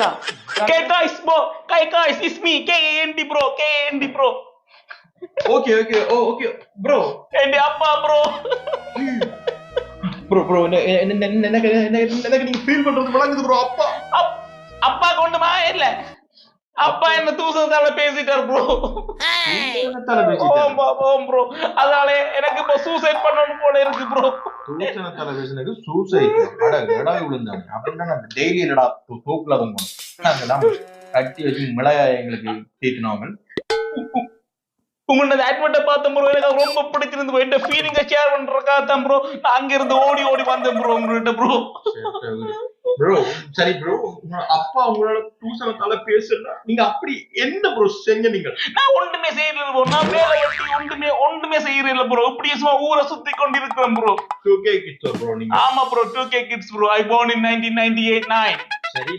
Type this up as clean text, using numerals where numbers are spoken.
கேக்குதா? K guys bro, guys, it's me, KND bro, KND bro. Okay okay okay bro என் அப்பா bro. Bro எனக்கு நீங்க feel பண்றது விளங்குது ப்ரோ. அப்பா கொண்டுமா இல்ல. அப்பா என்ன தூசத்தால பேசிட்டார் ப்ரோ. ஓம் ப்ரோ. அதனால எனக்கு இப்ப சூசைட் பண்ணணும் போல இருக்கு ப்ரோ. தூசணத்தால பேசினது சூசைட். அட எடா விழுந்தானே. அப்படின்னா நான் டெய்லி இல்லடா தூக்குல வந்து நாங்கலாம் கட்டி வச்சு மிளகாய் எங்களுக்கு தீட்டினவங்க. உங்களோட அட்வர்ட்ட பார்த்தேன் ப்ரோ. எனக்கு ரொம்ப பிடிச்சிருந்து ப்ரோ. இந்த ஃபீலிங்கை ஷேர் பண்றதுக்காக தான் ப்ரோ நான் அங்க இருந்து ஓடி வந்தேன் ப்ரோ உங்கள்கிட்ட ப்ரோ. ப்ரோ சரி ப்ரோ, அப்பா உங்களோட தூசணத்தால பேசல, நீங்க அப்படி என்ன ப்ரோ செஞ்ச? நீங்க நான் ஒன்றுமே செய்யல ப்ரோ. நான் வேலை வெட்டி ஒன்றுமே செய்யறேன் ப்ரோ. இப்படி சும்மா ஊரை சுத்தி கொண்டு இருக்கிறேன் ப்ரோ. 2K கிட்ஸ் ப்ரோ நீங்க. ஆமா bro 2K kids bro. I born in 1998. சரி